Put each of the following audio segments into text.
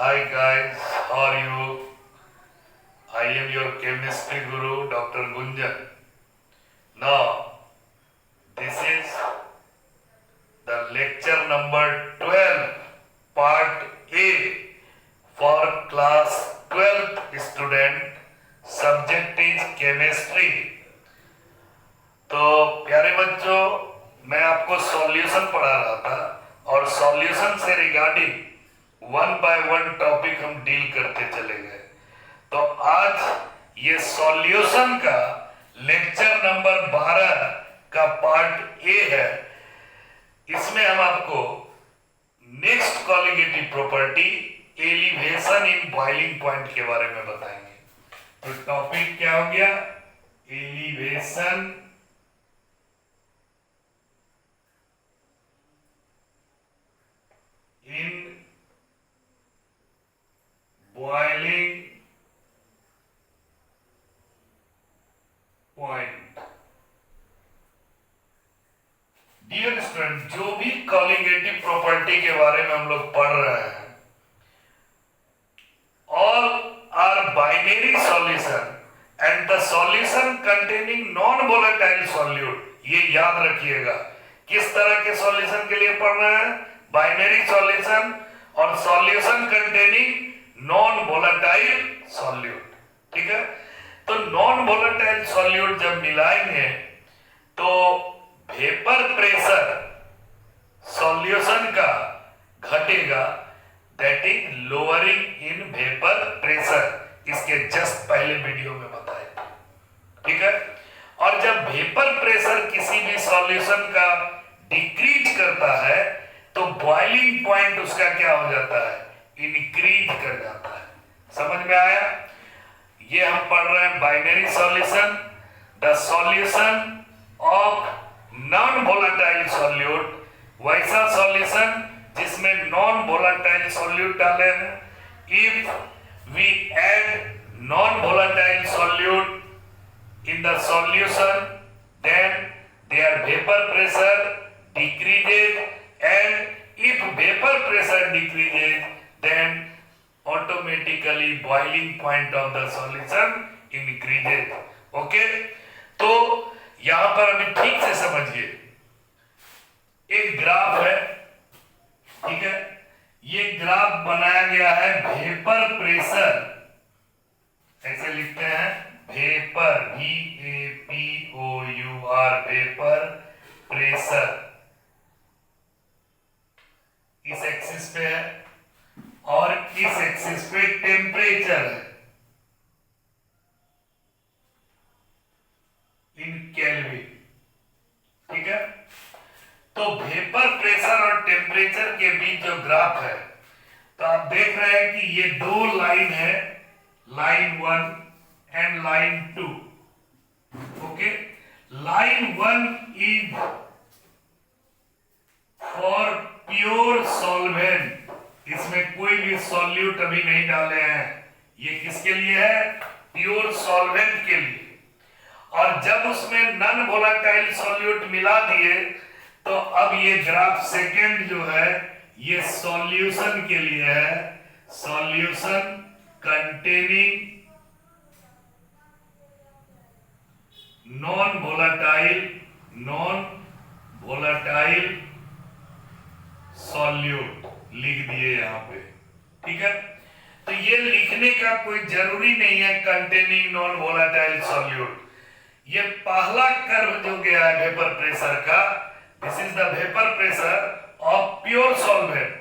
Hi guys, how are you? I am your chemistry guru, Dr. Gunjan. Now, this is the lecture number 12, part A for class 12th student. Subject is chemistry. तो प्यारे बच्चों, मैं आपको solution पढ़ा रहा था और solution से regarding one by one topic हम डील करते चले गए। तो आज ये सॉल्यूशन का लेक्चर नंबर 12 का पार्ट ए है। इसमें हम आपको next colligative property elevation in boiling point के बारे में बताएंगे। तो टॉपिक क्या हो गया? Elevation in boiling point. Dear student, जो भी कॉलिगेटिव प्रॉपर्टी के बारे में हम लोग पढ़ रहे हैं, all are binary solution and the solution containing non-volatile solute। ये याद रखिएगा, किस तरह के सॉल्यूशन के लिए पढ़ रहे हैं? बाइनरी सॉल्यूशन और solution containing non volatile solute. ठीक है, तो नॉन वोलेटाइल सॉल्यूट जब मिलाएंगे तो वेपर प्रेशर सॉल्यूशन का घटेगा, that is lowering in vapour pressure. इसके जस्ट पहले वीडियो में बताया। ठीक है, और जब वेपर प्रेशर किसी भी सॉल्यूशन का डिक्रीज करता है तो बॉइलिंग पॉइंट उसका क्या हो जाता है? इंक्रीज कर जाता है। समझ में आया? ये हम पढ़ रहे हैं binary solution, the solution of non volatile solute. वैसा सॉल्यूशन जिसमें नॉन वोलेटाइल सॉल्यूट डाले हैं। If we add non volatile solute in the solution, then their vapor pressure decreases, and if vapor pressure decreases, then automatically boiling point of the solution increases। Okay, तो यहां पर अभी ठीक से समझिए। एक ग्राफ है, ठीक है, ये ग्राफ बनाया गया है वेपर प्रेशर, ऐसे लिखते हैं वेपर, VAPOUR, वेपर प्रेशर इस एक्सिस पे है और इस एक्सिस पे टेम्परेचर है इन केल्विन। ठीक है, तो वेपर प्रेशर और टेम्परेचर के बीच जो ग्राफ है, तो आप देख रहे हैं कि ये दो लाइन है, line 1 and line 2। Okay, line 1 is for pure solvent, इसमें कोई भी सॉल्यूट अभी नहीं डाले हैं। ये किसके लिए है? प्योर सॉल्वेंट के लिए। और जब उसमें नॉन वोलेटाइल सॉल्यूट मिला दिए तो अब ये ग्राफ सेकेंड जो है ये सॉल्यूशन के लिए है, solution containing non volatile solute लिख दिए यहां पे। ठीक है, तो ये लिखने का कोई जरूरी नहीं है कंटेनिंग नॉन वोलेटाइल सॉल्यूट। ये पहला कर्व जो गया है वेपर प्रेशर का, this is the vapour pressure of pure solvent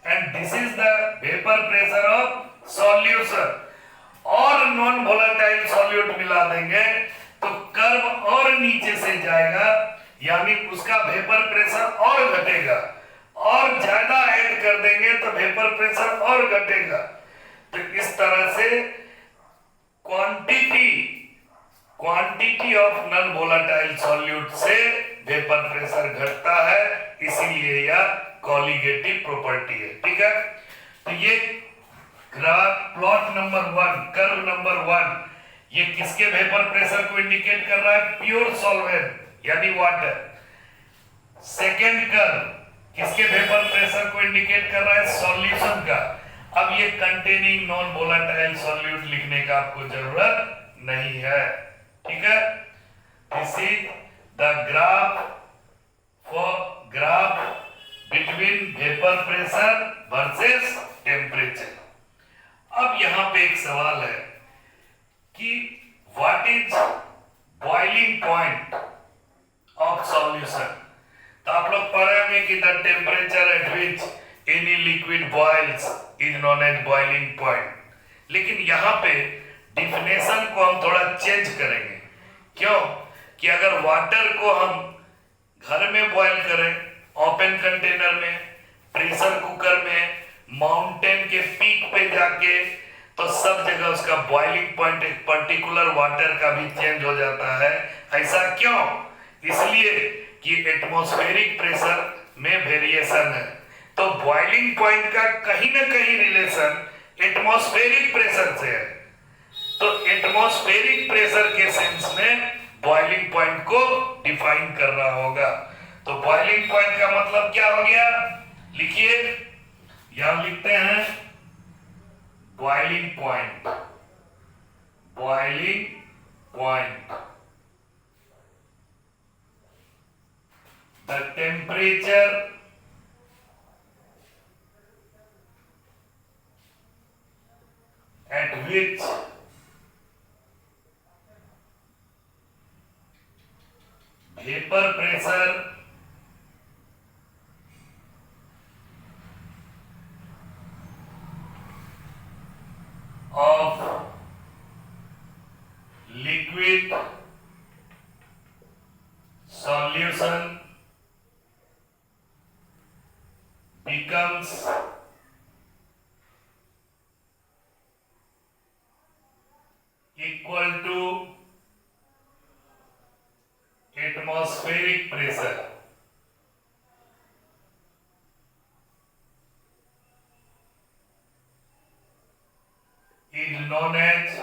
and this is the vapour pressure of solution. और नॉन वोलेटाइल सॉल्यूट मिला देंगे तो कर्व और नीचे से जाएगा, यानी उसका वेपर प्रेशर और घटेगा, और ज्यादा ऐड कर देंगे तो वेपर प्रेशर और घटेगा। तो इस तरह से quantity of non volatile solute से वेपर प्रेशर घटता है, इसीलिए यह कॉलिगेटिव प्रॉपर्टी है। ठीक है, तो ये graph plot number 1, curve number 1, ये किसके वेपर प्रेशर को इंडिकेट कर रहा है? प्योर सॉल्वेंट यानी वाटर। सेकेंड कर्व किसके वेपर प्रेशर को इंडिकेट कर रहा है? सॉल्यूशन का। अब ये कंटेनिंग नॉन वोलेटाइल सॉल्यूट लिखने का आपको जरूरत नहीं है, ठीक है। This is the graph between vapour pressure versus temperature. अब यहां पे एक सवाल है कि what is boiling point of solution. तो आप लोग पढ़े होंगे कि the temperature at which any liquid boils is known as boiling point. लेकिन यहाँ पे डिफिनेशन को हम थोड़ा चेंज करेंगे। क्यों कि अगर वाटर को हम घर में बॉईल करें, ओपन कंटेनर में, प्रेशर कुकर में, माउंटेन के पीक पे जाके, तो सब जगह उसका बॉइलिंग पॉइंट एक पर्टिकुलर वाटर का भी चेंज हो जाता है। ऐसा क्यों? इसलिए कि एटमॉस्फेरिक प्रेशर में वेरिएशन है। तो बॉइलिंग पॉइंट का कहीं ना कहीं रिलेशन एटमॉस्फेरिक प्रेशर से है। तो एटमॉस्फेरिक प्रेशर के सेंस में बॉइलिंग पॉइंट को डिफाइन करना होगा। तो बॉइलिंग पॉइंट का मतलब क्या हो गया, लिखिए, यहां लिखते हैं boiling point. Boiling point the temperature at which vapor pressure of liquid solution becomes equal to atmospheric pressure। Is known as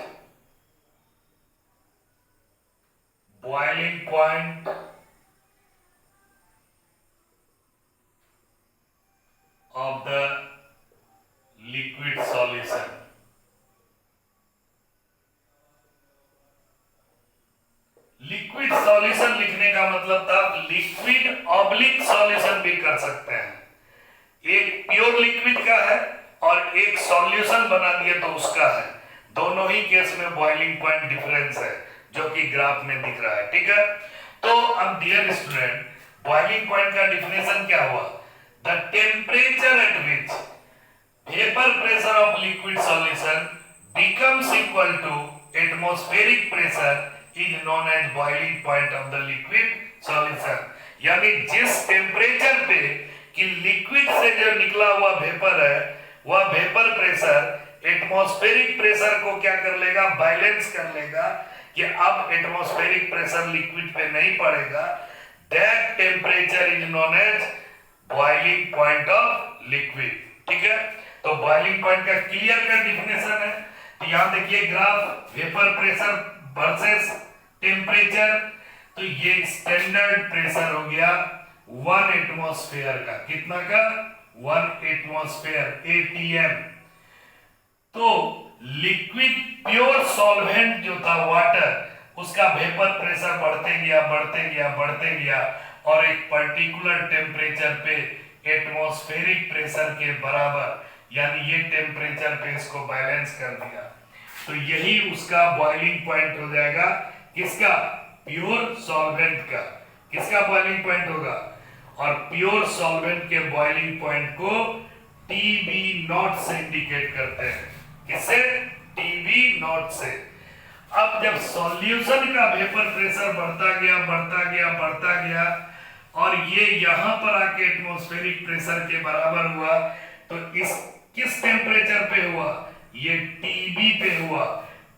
boiling point of the liquid solution। Liquid solution लिखने का मतलब था लिक्विड ऑब्लिक सॉल्यूशन भी कर सकते हैं। एक pure liquid का है और एक सॉल्यूशन बना दिए तो उसका है। दोनों ही केस में बॉइलिंग पॉइंट डिफरेंस है, जो कि ग्राफ में दिख रहा है, ठीक है। तो अब डियर स्टूडेंट, बॉइलिंग पॉइंट का डिफिनेशन क्या हुआ, the temperature at which vapor pressure of liquid solution becomes equal to atmospheric pressure is known as boiling point of the liquid solution। यानी जिस टेम्परेचर पे कि लिक्विड से जो निकला हुआ वेपर है, वह वेपर प्रेशर एटमॉस्फेरिक प्रेशर को क्या कर लेगा, बैलेंस कर लेगा कि अब एटमॉस्फेरिक प्रेशर लिक्विड पे नहीं पड़ेगा। That temperature is known as boiling point of liquid, ठीक है। तो बॉइलिंग पॉइंट का क्लियर कट डिफिनेशन है। तो यहां देखिए graph, vapour pressure versus temperature. तो ये स्टैंडर्ड प्रेशर हो गया 1 एटमॉस्फेयर का, कितना का, 1 एटमॉस्फेयर, एटीएम। तो लिक्विड प्योर सॉल्वेंट जो था वाटर, उसका वेपर प्रेशर बढ़ते गया बढ़ते गया बढ़ते गया और एक पर्टिकुलर टेम्परेचर पे एटमॉस्फेरिक प्रेशर के बराबर, यानी ये टेम्परेचर पे इसको बैलेंस कर दिया। तो यही उसका बॉइलिंग पॉइंट हो जाएगा, किसका, प्योर सॉल्वेंट का। किसका बॉइलिंग पॉइंट होगा, और प्योर सॉल्वेंट के बॉइलिंग पॉइंट को टीबी नॉट से इंडिकेट करते हैं। किससे, टीबी नॉट से। अब जब सॉल्यूशन का वेपर प्रेशर बढ़ता गया बढ़ता गया बढ़ता गया और ये यहां पर आके एटमॉस्फेरिक प्रेशर के बराबर हुआ, तो इस किस टेम्परेचर पे हुआ, ये टीबी पे हुआ।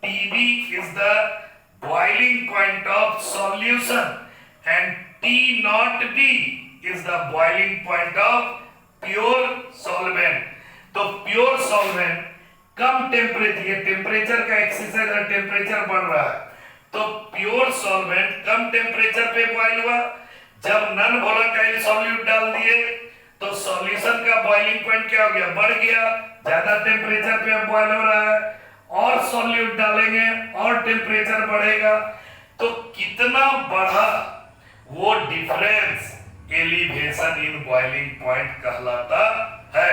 TB is the boiling point of solution and T naught B is the boiling point of pure solvent. तो प्योर सॉल्वेंट कम टेम्परेचर, ये टेम्परेचर का एक्सिस है, टेम्परेचर बढ़ रहा है, तो प्योर सॉल्वेंट कम टेम्परेचर पे बॉइल हुआ। जब नॉन वोलेटाइल सॉल्यूट डाल दिए तो सॉल्यूशन का बॉइलिंग पॉइंट क्या हो गया, बढ़ गया, ज्यादा टेम्परेचर पे बॉयल हो रहा है, और सॉल्यूट डालेंगे और टेम्परेचर बढ़ेगा। तो कितना बढ़ा वो difference elevation in boiling point कहलाता है।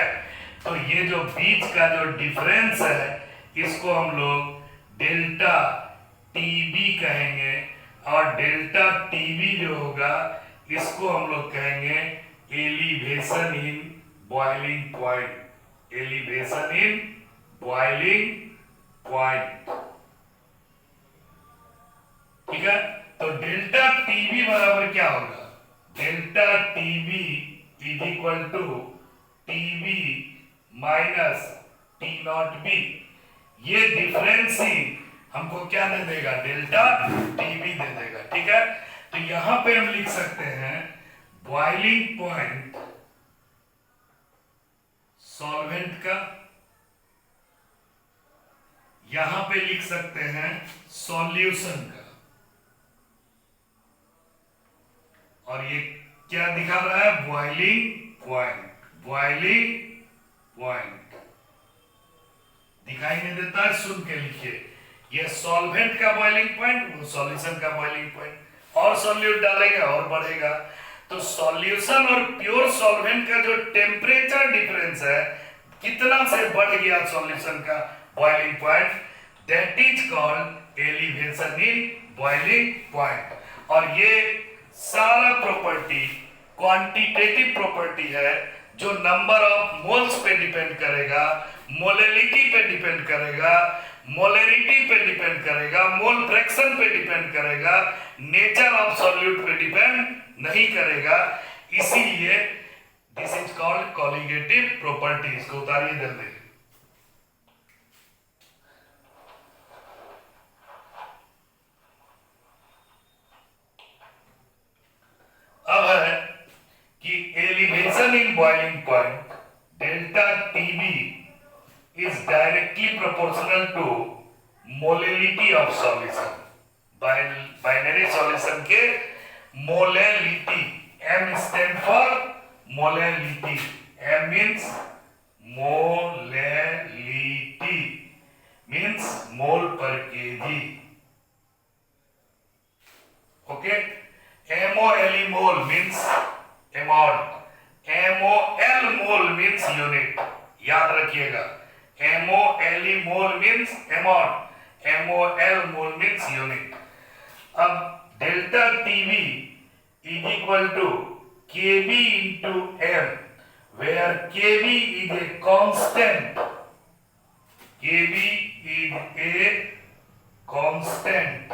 तो ये जो बीच का जो डिफरेंस है इसको हम लोग डेल्टा टीबी कहेंगे, और डेल्टा टीबी जो होगा इसको हम लोग कहेंगे elevation in boiling point, elevation in boiling point. ठीक है, तो डेल्टा टीबी बराबर क्या होगा, delta TB is equal to TB minus T naught B. ये डिफरेंस ही हमको क्या दे देगा, डेल्टा टीबी दे देगा। ठीक है, तो यहां पे हम लिख सकते हैं बॉइलिंग पॉइंट सॉल्वेंट का, यहां पे लिख सकते हैं सॉल्यूशन का, और ये क्या दिखा रहा है, बॉइलिंग पॉइंट, बॉइलिंग पॉइंट दिखाई नहीं देता है, सुन के लिखिए, ये सॉल्वेंट का बॉइलिंग पॉइंट, वो सॉल्यूशन का बॉइलिंग पॉइंट, और सॉल्यूट डालेंगे और बढ़ेगा। तो सॉल्यूशन और प्योर सॉल्वेंट का जो टेम्परेचर डिफरेंस है, कितना से बढ़ गया सॉल्यूशन का boiling point, that is called elevation in boiling point. और ये सारा प्रॉपर्टी क्वांटिटेटिव प्रॉपर्टी है जो नंबर ऑफ मोल्स पे डिपेंड करेगा, मोलेलिटी पे डिपेंड करेगा, मोलेरिटी पे डिपेंड करेगा, मोल फ्रैक्शन पे डिपेंड करेगा, नेचर ऑफ सॉल्यूट पे डिपेंड नहीं करेगा। इसीलिए this is called colligative property. इसको उतारिए जल्दी। अब है कि elevation in boiling point delta TB is directly proportional to molality of solution। Binary solution के molality, M stand for molality, M means molality means mole per kg। okay, MOLE mole means amount, MOL mole means unit, याद रखिएगा, MOLE mole means amount, MOL mole means unit। अब delta TV is equal to KB into M, where KB is a constant, KB is a constant,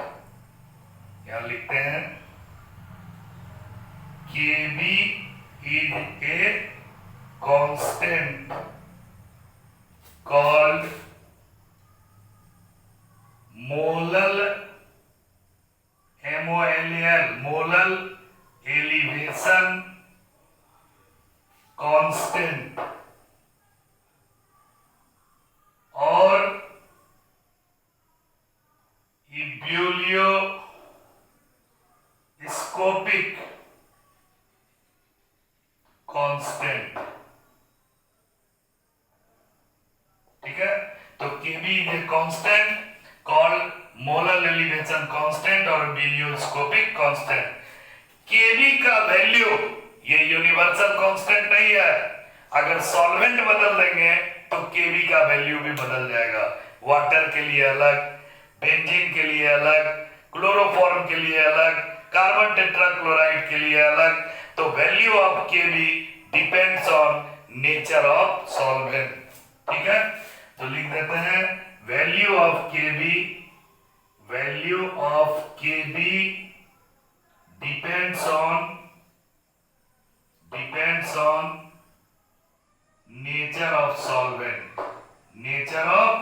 यहाँ लिखते हैं KB is a constant called molal, MOLAL, molal elevation constant, और ebullioscopic constant। ठीक है, तो Kb is a constant called molar elevation constant और ebullioscopic constant। Kb का value ये यूनिवर्सल कांस्टेंट नहीं है, अगर सॉल्वेंट बदल देंगे तो Kb का वैल्यू भी बदल जाएगा। वाटर के लिए अलग, बेंजीन के लिए अलग, क्लोरोफॉर्म के लिए अलग, कार्बन टेट्राक्लोराइड के लिए अलग। तो value of Kb depends on nature of solvent. ठीक है, तो लिख देते हैं value of Kb, value of Kb depends on nature of solvent, nature of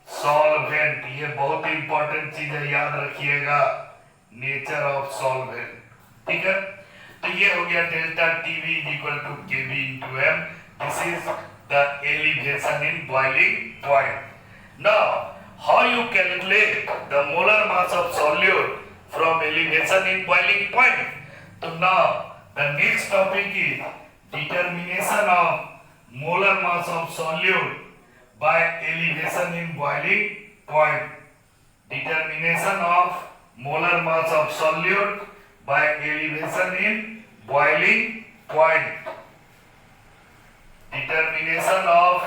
solvent. ये बहुत इंपॉर्टेंट चीज है, याद रखिएगा, नेचर ऑफ सॉल्वेंट। ठीक है, तो ये हो गया delta TV is equal to KB into M. This is the elevation in boiling point. Now how you calculate the molar mass of solute from elevation in boiling point. तो now the next topic is determination of molar mass of solute by elevation in boiling point. Determination of molar mass of solute by elevation in boiling point. Determination of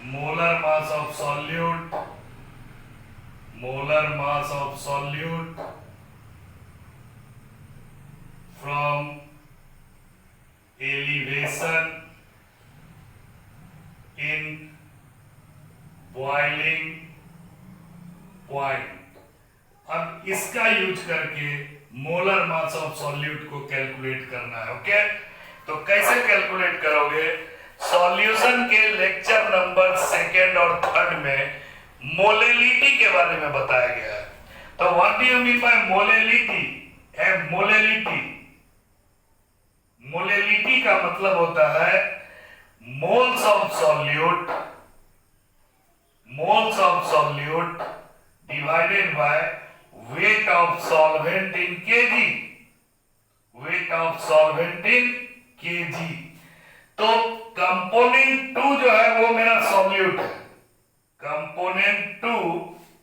molar mass of solute from elevation in boiling point. अब इसका use करके molar mass of solute को calculate करना है। Okay, तो कैसे calculate करोगे? Solution के लेक्चर नंबर 2 और 3 में मोलेलिटी के बारे में बताया गया है। तो what do you mean by molality? Molality का मतलब होता है moles of solute divided by weight of solvent in kg। तो कंपोनेंट 2 जो है वो मेरा सॉल्यूट है। कंपोनेंट 2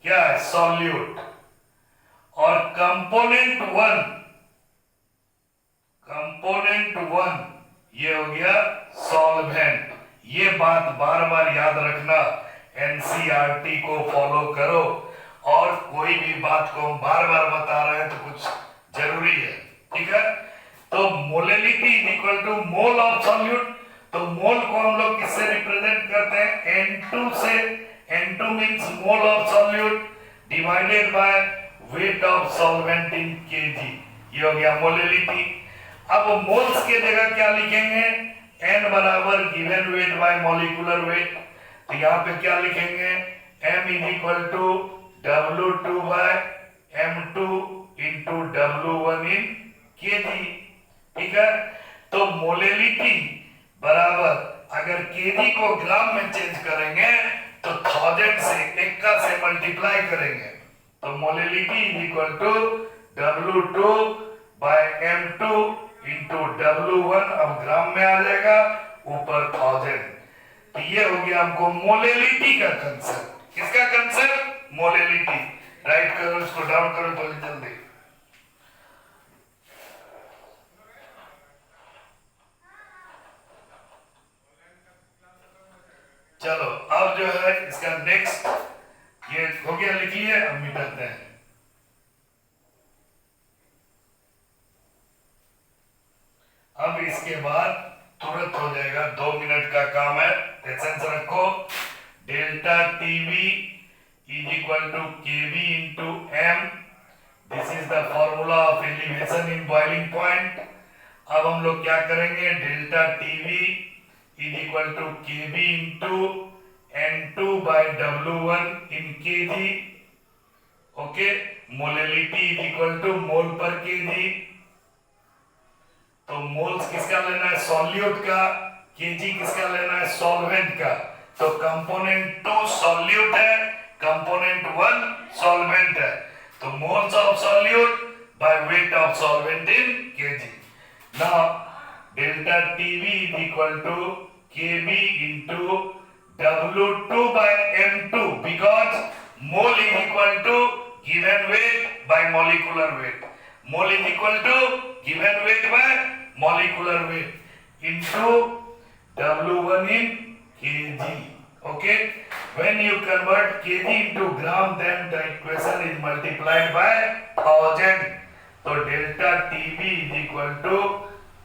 क्या है? सॉल्यूट। और कंपोनेंट 1 ये हो गया सॉल्वेंट। ये बात बार बार याद रखना, एनसीईआरटी को फॉलो करो। और कोई भी बात को हम बार बार बता रहे हैं तो कुछ जरूरी है, ठीक है? तो molality is equal to mole of solute. तो मोल को हम लोग किससे रिप्रेजेंट करते हैं? N2 से। N2 means mole of solute divided by weight of solvent in KG. ये हो गया मोलेलिटी। अब मोल्स के जगह क्या लिखेंगे? N बराबर given weight by molecular weight. तो यहाँ पे क्या लिखेंगे? M is equal to W2 by M2 into W1 in kg, ठीक है? तो मोलेलिटी बराबर, अगर kg को ग्राम में चेंज करेंगे तो 1000 से 1 से मल्टीप्लाई करेंगे। तो molality is equal to W2 by M2 into W1। अब ग्राम में आ जाएगा, ऊपर 1000। तो ये हो गया हमको मोलेलिटी का कंसेप्ट। किसका कंसेप्ट? मोलेलिटी। राइट करो, इसको डाउन करो तो जल्दी। चलो अब जो है इसका नेक्स्ट ये हो गया, लिख लिए। अब मिटाते हैं। अब इसके बाद तुरंत हो जाएगा, 2 मिनट का काम है। पेशेंस रखो। Delta TV is equal to kb into m। This is the formula of elevation in boiling point। अब हम लोग क्या करेंगे? Delta TV is equal to kb into n2 by w1 in kg। Okay, molality is equal to मोल पर kg। तो moles किसका लेना है? सॉल्यूट का। kg किसका लेना है? सॉल्वेंट का। तो कंपोनेंट 2 सॉल्यूट है, कंपोनेंट 1 सॉल्वेंट है। तो moles of solute by weight of solvent in KG. Now delta TV is equal to KB into W2 by M2 because mole is equal to given weight by molecular weight। mole is equal to given weight by molecular weight into W1 in kg। okay, when you convert kg into gram then the equation is multiplied by 1000। तो delta TB is equal to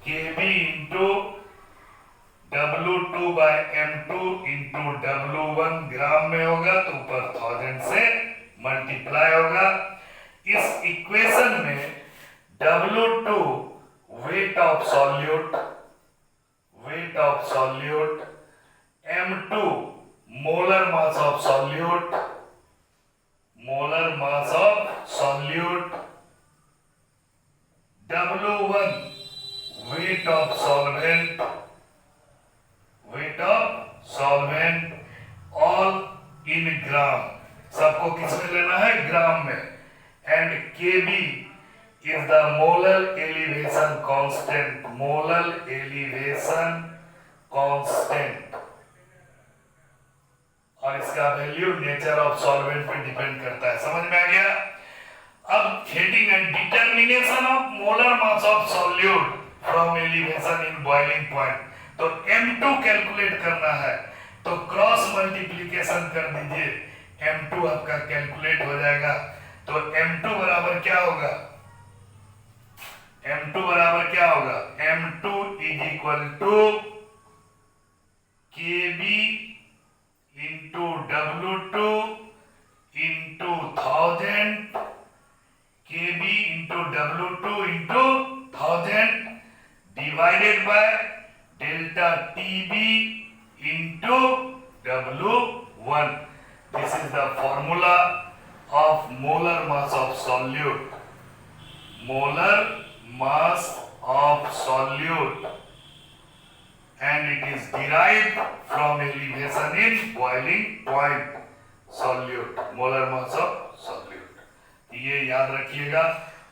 kb into W2 by M2 into W1 ग्राम में होगा तो ऊपर 1000 से multiply होगा। इस equation में W2 weight of solute, M2 molar mass of solute, W1 weight of solvent all in gram. सबको किसमें लेना है, ग्राम में। And Kb is the molar elevation constant, molar elevation constant, और इसका वैल्यू नेचर ऑफ सॉल्वेंट पे depend करता है। समझ में आ गया? अब हेडिंग है determination of molar mass of solute from elevation in boiling point. तो M2 कैलकुलेट करना है, तो क्रॉस मल्टीप्लिकेशन कर दीजिए, M2 आपका कैलकुलेट हो जाएगा। तो M2 बराबर क्या होगा, M2 बराबर क्या होगा, M2 is equal to Kb into W2 into 1000, Kb into W2 into 1000 divided by delta TB into W1। This is the formula of molar mass of solute, molar mass of solute, and it is derived from elevation in boiling point solute, molar mass of solute। ये याद रखिएगा,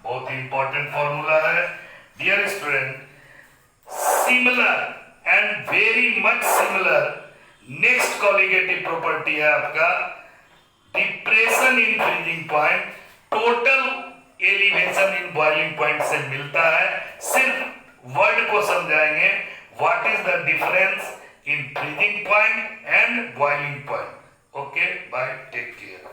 बहुत ही important formula है। Dear student, similar and very much similar next colligative property है आपका depression in freezing point, total elevation in boiling point से मिलता है। सिर्फ वर्ड को समझाएंगे, what is the difference in freezing point and boiling point. Okay, bye, take care.